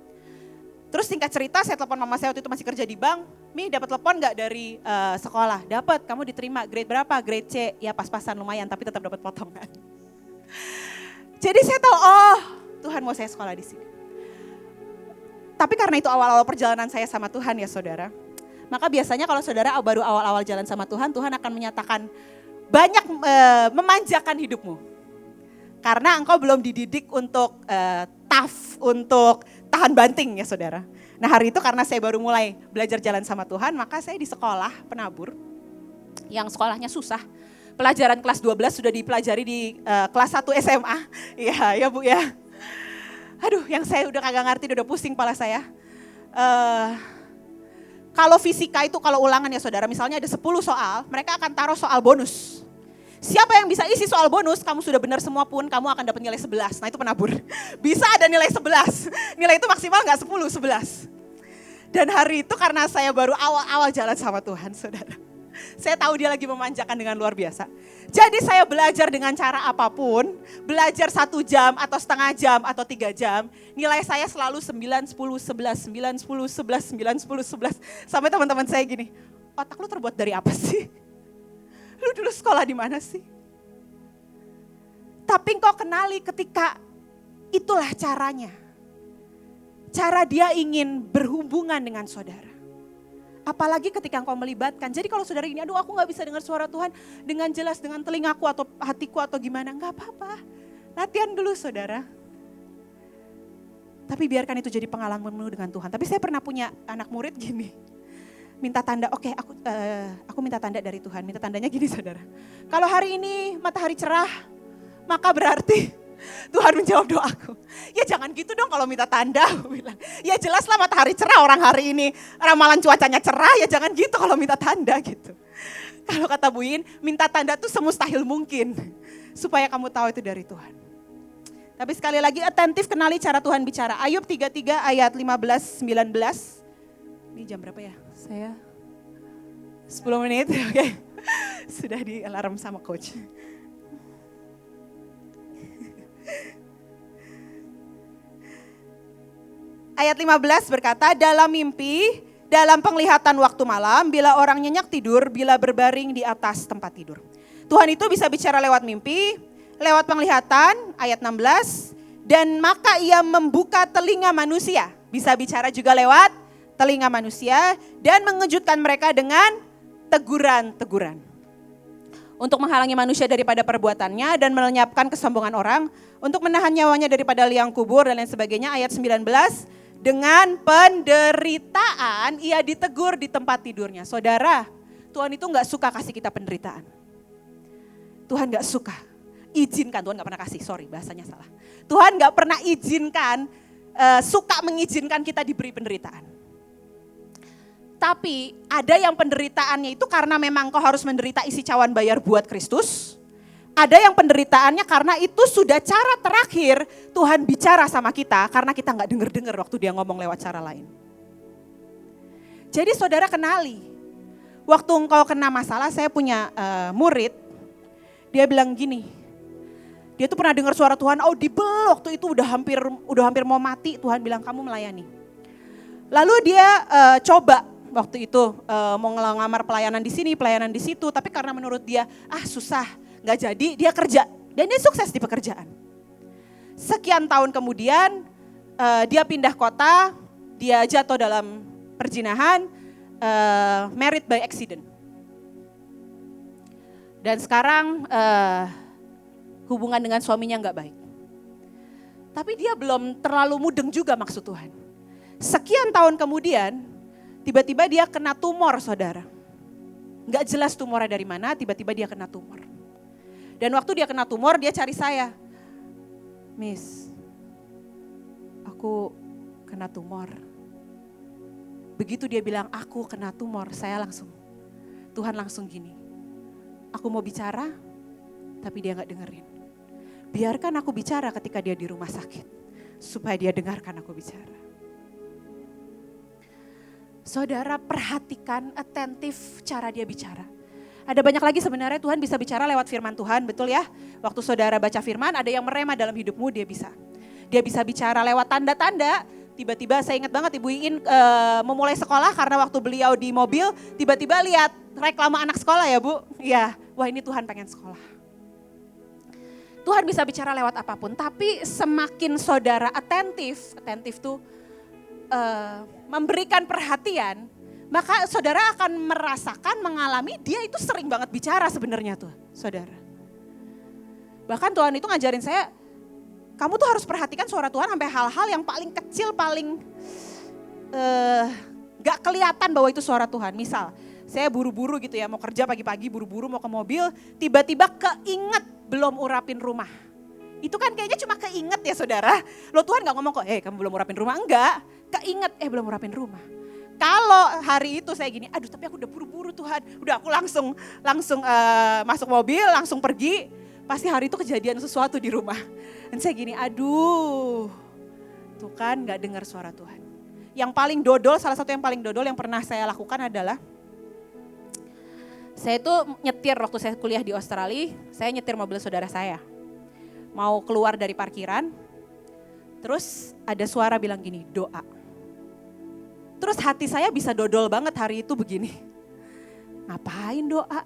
Speaker 1: Terus singkat cerita saya telepon mama saya waktu itu masih kerja di bank. Mi dapat telepon gak dari sekolah? Dapat, kamu diterima. Grade berapa? Grade C. Ya pas-pasan lumayan tapi tetap dapat potongan. Jadi saya tahu, oh Tuhan mau saya sekolah di sini. Tapi karena itu awal-awal perjalanan saya sama Tuhan ya saudara. Maka biasanya kalau saudara baru awal-awal jalan sama Tuhan, Tuhan akan menyatakan banyak memanjakan hidupmu. Karena engkau belum dididik untuk tough, untuk tahan banting ya saudara. Nah hari itu karena saya baru mulai belajar jalan sama Tuhan, maka saya di sekolah penabur yang sekolahnya susah. Pelajaran kelas 12 sudah dipelajari di kelas 1 SMA. Iya ya Bu ya. Aduh yang saya udah kagak ngerti, udah pusing kepala saya. Kalau fisika itu kalau ulangan ya saudara, misalnya ada 10 soal, mereka akan taruh soal bonus. Siapa yang bisa isi soal bonus, kamu sudah benar semua pun, kamu akan dapat nilai 11. Nah itu penabur. Bisa ada nilai 11. Nilai itu maksimal gak 10, 11. Dan hari itu karena saya baru awal-awal jalan sama Tuhan, saudara. Saya tahu dia lagi memanjakan dengan luar biasa. Jadi saya belajar dengan cara apapun, belajar 1 jam atau setengah jam atau 3 jam, nilai saya selalu 9, 10, 11, 9, 10, 11, 9, 10, 11. Sampai teman-teman saya gini, otak lu terbuat dari apa sih? Lu dulu sekolah di mana sih? Tapi engkau kenali ketika itulah caranya. Cara dia ingin berhubungan dengan saudara. Apalagi ketika engkau melibatkan. Jadi kalau saudara ini, aduh aku gak bisa dengar suara Tuhan dengan jelas, dengan telingaku atau hatiku atau gimana. Gak apa-apa, latihan dulu saudara. Tapi biarkan itu jadi pengalamanmu dengan Tuhan. Tapi saya pernah punya anak murid gini. Minta tanda, oke, aku minta tanda dari Tuhan. Minta tandanya gini saudara. Kalau hari ini matahari cerah, maka berarti Tuhan menjawab doaku. Ya jangan gitu dong kalau minta tanda. Aku bilang. Ya jelaslah matahari cerah orang hari ini. Ramalan cuacanya cerah, ya jangan gitu kalau minta tanda gitu. Kalau kata Bu Yin, minta tanda tuh semustahil mungkin. Supaya kamu tahu itu dari Tuhan. Tapi sekali lagi atentif, kenali cara Tuhan bicara. Ayub 33 ayat 15-19. Ini jam berapa ya? Saya 10 menit, oke. Sudah di alarm sama coach. Ayat 15 berkata, dalam mimpi, dalam penglihatan waktu malam, bila orang nyenyak tidur, bila berbaring di atas tempat tidur. Tuhan itu bisa bicara lewat mimpi, lewat penglihatan, ayat 16, dan maka ia membuka telinga manusia. Bisa bicara juga lewat telinga manusia, dan mengejutkan mereka dengan teguran-teguran. Untuk menghalangi manusia daripada perbuatannya, dan melenyapkan kesombongan orang, untuk menahan nyawanya daripada liang kubur, dan lain sebagainya. Ayat 19, dengan penderitaan ia ditegur di tempat tidurnya. Saudara, Tuhan itu gak suka kasih kita penderitaan. Tuhan gak suka. Izinkan, Tuhan gak pernah kasih, sorry bahasanya salah. Tuhan gak pernah izinkan, suka mengizinkan kita diberi penderitaan. Tapi ada yang penderitaannya itu karena memang kau harus menderita isi cawan bayar buat Kristus. Ada yang penderitaannya karena itu sudah cara terakhir Tuhan bicara sama kita karena kita gak denger-denger waktu dia ngomong lewat cara lain. Jadi saudara kenali, waktu engkau kena masalah, saya punya murid, dia bilang gini, dia tuh pernah dengar suara Tuhan audible waktu itu udah hampir mau mati, Tuhan bilang kamu melayani. Lalu dia coba waktu itu mau ngelamar pelayanan di sini, pelayanan di situ, tapi karena menurut dia susah. Gak jadi, dia kerja dan dia sukses di pekerjaan. Sekian tahun kemudian dia pindah kota, dia jatuh dalam perzinahan, married by accident. Dan sekarang hubungan dengan suaminya gak baik. Tapi dia belum terlalu mudeng juga maksud Tuhan. Sekian tahun kemudian, tiba-tiba dia kena tumor saudara. Gak jelas tumornya dari mana, tiba-tiba dia kena tumor. Dan waktu dia kena tumor, dia cari saya. Miss, aku kena tumor. Begitu dia bilang, aku kena tumor, Tuhan langsung gini. Aku mau bicara, tapi dia gak dengerin. Biarkan aku bicara ketika dia di rumah sakit. Supaya dia dengarkan aku bicara. Saudara perhatikan, atentif cara dia bicara. Ada banyak lagi sebenarnya Tuhan bisa bicara lewat firman Tuhan, betul ya? Waktu saudara baca firman, ada yang merema dalam hidupmu, dia bisa. Dia bisa bicara lewat tanda-tanda. Tiba-tiba saya ingat banget Ibu Iin memulai sekolah karena waktu beliau di mobil, tiba-tiba lihat reklame anak sekolah ya Bu. Iya, wah ini Tuhan pengen sekolah. Tuhan bisa bicara lewat apapun, tapi semakin saudara atentif tuh memberikan perhatian, maka saudara akan merasakan, mengalami dia itu sering banget bicara sebenarnya tuh saudara. Bahkan Tuhan itu ngajarin saya, kamu tuh harus perhatikan suara Tuhan sampai hal-hal yang paling kecil, paling gak kelihatan bahwa itu suara Tuhan. Misal, saya buru-buru gitu ya, mau kerja pagi-pagi, buru-buru mau ke mobil, tiba-tiba keinget belum urapin rumah. Itu kan kayaknya cuma keinget ya saudara. Loh Tuhan gak ngomong kok, kamu belum urapin rumah, enggak. Keinget, belum urapin rumah. Kalau hari itu saya gini, aduh tapi aku udah buru-buru Tuhan. Udah aku langsung masuk mobil, langsung pergi. Pasti hari itu kejadian sesuatu di rumah. Dan saya gini, aduh tuh kan gak dengar suara Tuhan. Yang paling dodol, salah satu yang paling dodol yang pernah saya lakukan adalah, Saya itu nyetir waktu saya kuliah di Australia, saya nyetir mobil saudara saya. Mau keluar dari parkiran, terus ada suara bilang gini, doa. Terus hati saya bisa dodol banget hari itu begini. Ngapain doa?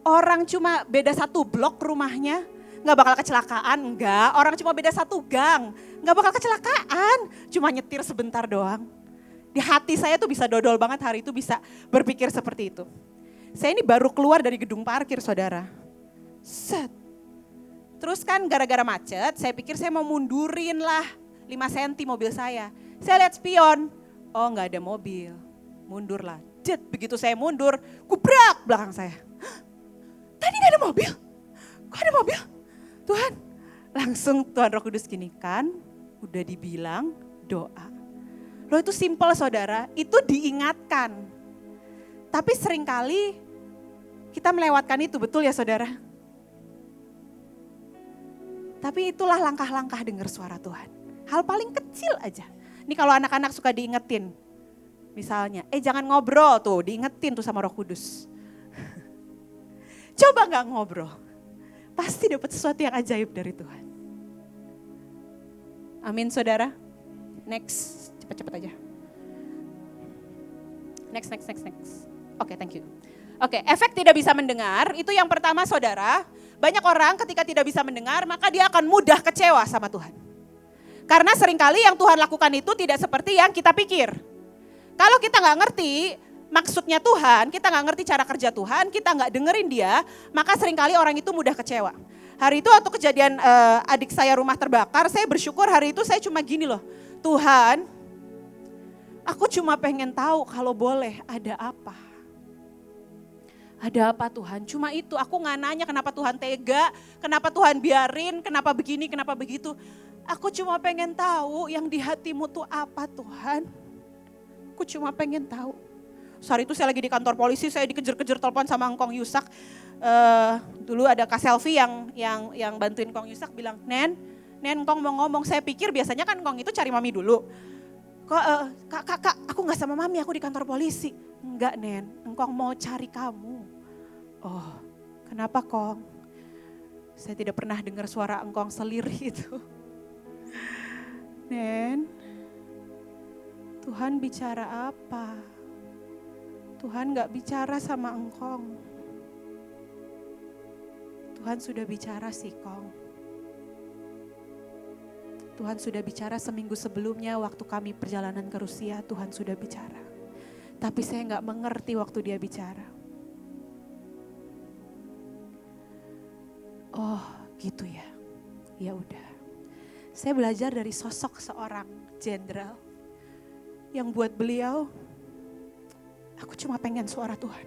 Speaker 1: Orang cuma beda 1 blok rumahnya, gak bakal kecelakaan, enggak. Orang cuma beda 1 gang, gak bakal kecelakaan. Cuma nyetir sebentar doang. Di hati saya tuh bisa dodol banget hari itu, bisa berpikir seperti itu. Saya ini baru keluar dari gedung parkir saudara. Set. Terus kan gara-gara macet, saya pikir saya mau mundurin lah 5 cm mobil saya. Saya lihat spion, oh gak ada mobil, mundur lah. Jet, begitu saya mundur, kubrak belakang saya. Tadi gak ada mobil, kok ada mobil? Tuhan, langsung Tuhan Roh Kudus gini kan, udah dibilang doa. Loh itu simpel saudara, itu diingatkan. Tapi seringkali kita melewatkan itu, betul ya saudara? Tapi itulah langkah-langkah dengar suara Tuhan. Hal paling kecil aja. Ini kalau anak-anak suka diingetin. Misalnya, jangan ngobrol tuh, diingetin tuh sama Roh Kudus. Coba gak ngobrol, pasti dapat sesuatu yang ajaib dari Tuhan. Amin saudara. Next, cepat-cepat aja. Next. Oke, thank you. Oke, efek tidak bisa mendengar, itu yang pertama saudara. Banyak orang ketika tidak bisa mendengar, maka dia akan mudah kecewa sama Tuhan. Karena seringkali yang Tuhan lakukan itu tidak seperti yang kita pikir. Kalau kita gak ngerti maksudnya Tuhan, kita gak ngerti cara kerja Tuhan, kita gak dengerin dia, maka seringkali orang itu mudah kecewa. Hari itu waktu kejadian adik saya rumah terbakar, saya bersyukur hari itu saya cuma gini loh. Tuhan, aku cuma pengen tahu kalau boleh ada apa. Ada apa Tuhan? Cuma itu, aku gak nanya kenapa Tuhan tega, kenapa Tuhan biarin, kenapa begini, kenapa begitu. Aku cuma pengen tahu yang di hatimu tuh apa Tuhan. Aku cuma pengen tahu. Hari itu saya lagi di kantor polisi, saya dikejar-kejar telepon sama Kong Yusak. Dulu ada Kak Selvi yang bantuin Kong Yusak bilang, Nen Kong mau ngomong. Saya pikir biasanya kan Kong itu cari mami dulu. Kok kak, aku gak sama mami, aku di kantor polisi. Enggak Nen, Kong mau cari kamu. Oh, kenapa Kong? Saya tidak pernah dengar suara engkong selirih itu. Nen, Tuhan bicara apa? Tuhan gak bicara sama engkong. Tuhan sudah bicara sih Kong. Tuhan sudah bicara seminggu sebelumnya waktu kami perjalanan ke Rusia, Tuhan sudah bicara. Tapi saya gak mengerti waktu dia bicara. Oh gitu ya, ya udah. Saya belajar dari sosok seorang jenderal yang buat beliau, aku cuma pengen suara Tuhan.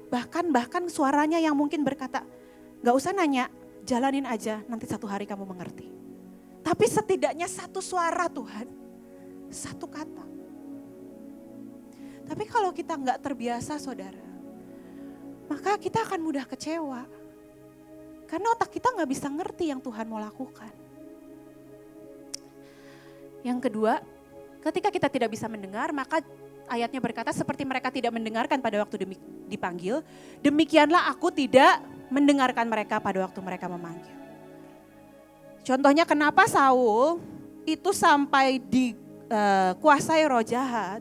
Speaker 1: Bahkan suaranya yang mungkin berkata, gak usah nanya, jalanin aja, nanti satu hari kamu mengerti. Tapi setidaknya satu suara Tuhan, satu kata. Tapi kalau kita gak terbiasa saudara, maka kita akan mudah kecewa. Karena otak kita gak bisa ngerti yang Tuhan mau lakukan. Yang kedua, ketika kita tidak bisa mendengar, maka ayatnya berkata seperti mereka tidak mendengarkan pada waktu dipanggil, demikianlah aku tidak mendengarkan mereka pada waktu mereka memanggil. Contohnya kenapa Saul itu sampai dikuasai roh jahat,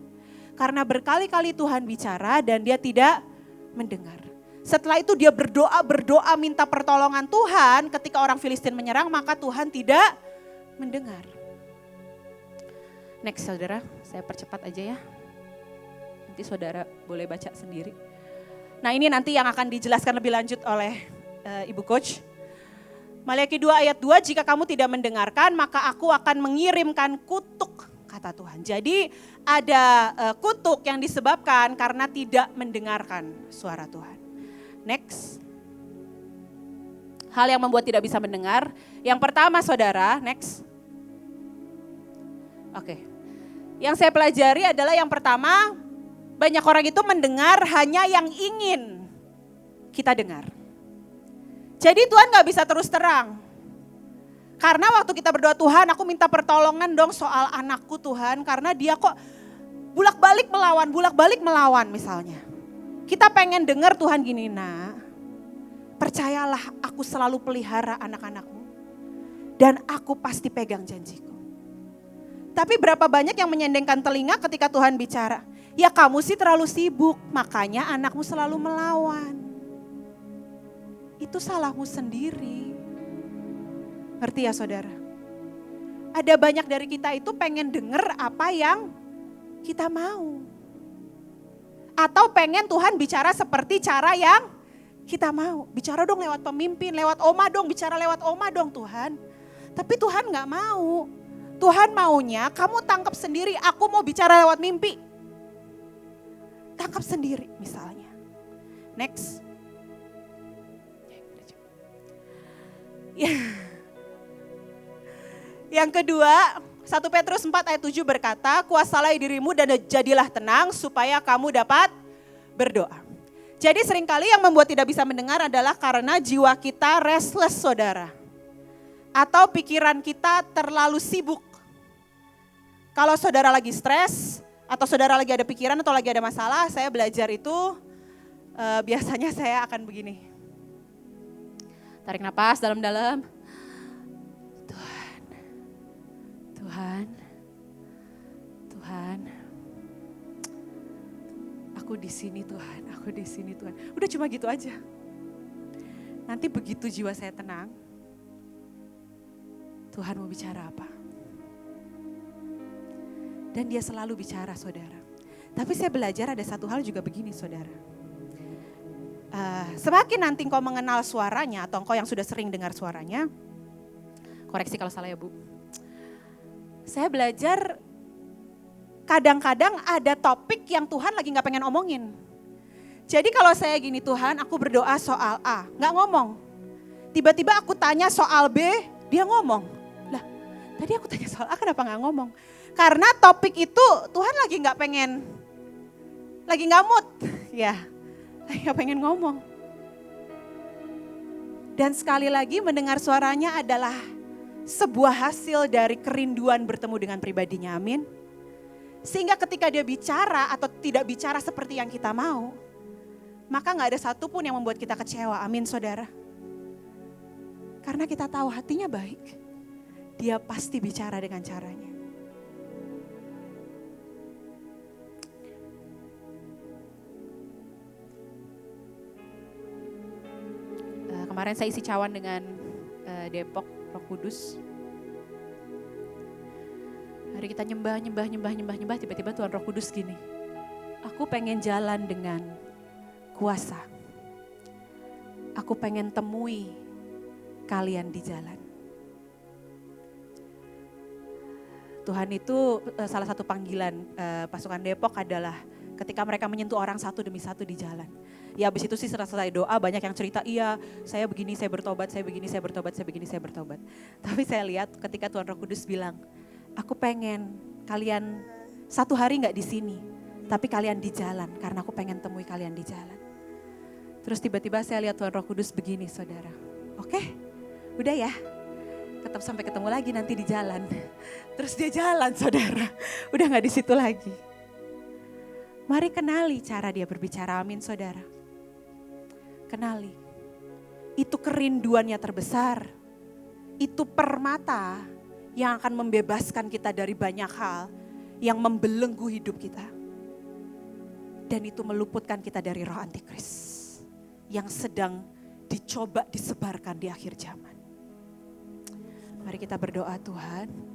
Speaker 1: karena berkali-kali Tuhan bicara dan dia tidak mendengar. Setelah itu dia berdoa minta pertolongan Tuhan. Ketika orang Filistin menyerang maka Tuhan tidak mendengar. Next saudara, saya percepat aja ya. Nanti saudara boleh baca sendiri. Nah ini nanti yang akan dijelaskan lebih lanjut oleh Ibu Coach. Maliaki 2 ayat 2, jika kamu tidak mendengarkan maka aku akan mengirimkan kutuk, kata Tuhan. Jadi ada kutuk yang disebabkan karena tidak mendengarkan suara Tuhan. Next. Hal yang membuat tidak bisa mendengar. Yang pertama saudara, next. Oke. Yang saya pelajari adalah yang pertama, banyak orang itu mendengar hanya yang ingin kita dengar. Jadi Tuhan gak bisa terus terang. Karena waktu kita berdoa, Tuhan aku minta pertolongan dong soal anakku Tuhan. Karena dia kok Bulak-balik melawan misalnya. Kita pengen dengar Tuhan gini, nak, percayalah aku selalu pelihara anak-anakmu. Dan aku pasti pegang janjiku. Tapi berapa banyak yang menyendengkan telinga ketika Tuhan bicara. Ya kamu sih terlalu sibuk, makanya anakmu selalu melawan. Itu salahmu sendiri. Ngerti ya saudara? Ada banyak dari kita itu pengen denger apa yang kita mau. Atau pengen Tuhan bicara seperti cara yang kita mau. Bicara dong lewat pemimpin, lewat oma dong, bicara lewat oma dong Tuhan. Tapi Tuhan gak mau. Tuhan maunya kamu tangkap sendiri, aku mau bicara lewat mimpi. Tangkap sendiri misalnya. Next. Yang kedua, 1 Petrus 4 ayat 7 berkata, kuasalah dirimu dan jadilah tenang supaya kamu dapat berdoa. Jadi seringkali yang membuat tidak bisa mendengar adalah karena jiwa kita restless saudara. Atau pikiran kita terlalu sibuk. Kalau saudara lagi stres, atau saudara lagi ada pikiran atau lagi ada masalah, saya belajar itu biasanya saya akan begini. Tarik napas dalam-dalam. Tuhan, aku di sini Tuhan. Udah cuma gitu aja. Nanti begitu jiwa saya tenang, Tuhan mau bicara apa? Dan dia selalu bicara saudara. Tapi saya belajar ada satu hal juga begini saudara. Semakin nanti engkau mengenal suaranya atau engkau yang sudah sering dengar suaranya, koreksi kalau salah ya Bu. Saya belajar kadang-kadang ada topik yang Tuhan lagi gak pengen omongin. Jadi kalau saya gini, Tuhan aku berdoa soal A, gak ngomong. Tiba-tiba aku tanya soal B, dia ngomong. Lah tadi aku tanya soal A kenapa gak ngomong? Karena topik itu Tuhan lagi gak pengen, lagi gak mood. Ya, lagi gak pengen ngomong. Dan sekali lagi mendengar suaranya adalah sebuah hasil dari kerinduan bertemu dengan pribadinya, amin. Sehingga ketika dia bicara atau tidak bicara seperti yang kita mau, maka gak ada satupun yang membuat kita kecewa, amin saudara. Karena kita tahu hatinya baik, dia pasti bicara dengan caranya. Kemarin saya isi cawan dengan Depok, Roh Kudus. Hari kita nyembah, tiba-tiba Tuhan Roh Kudus gini. Aku pengen jalan dengan kuasa. Aku pengen temui kalian di jalan. Tuhan itu salah satu panggilan pasukan Depok adalah ketika mereka menyentuh orang satu demi satu di jalan. Ya habis itu sih selesai doa banyak yang cerita, iya saya begini, saya bertobat, saya begini, saya bertobat, saya begini, saya bertobat. Tapi saya lihat ketika Tuhan Roh Kudus bilang, aku pengen kalian satu hari gak di sini, tapi kalian di jalan karena aku pengen temui kalian di jalan. Terus tiba-tiba saya lihat Tuhan Roh Kudus begini saudara, oke udah ya, tetap sampai ketemu lagi nanti di jalan. Terus dia jalan saudara, udah gak di situ lagi. Mari kenali cara dia berbicara, amin saudara. Kenali, itu kerinduannya terbesar, itu permata yang akan membebaskan kita dari banyak hal yang membelenggu hidup kita. Dan itu meluputkan kita dari roh antikris yang sedang dicoba disebarkan di akhir zaman. Mari kita berdoa Tuhan.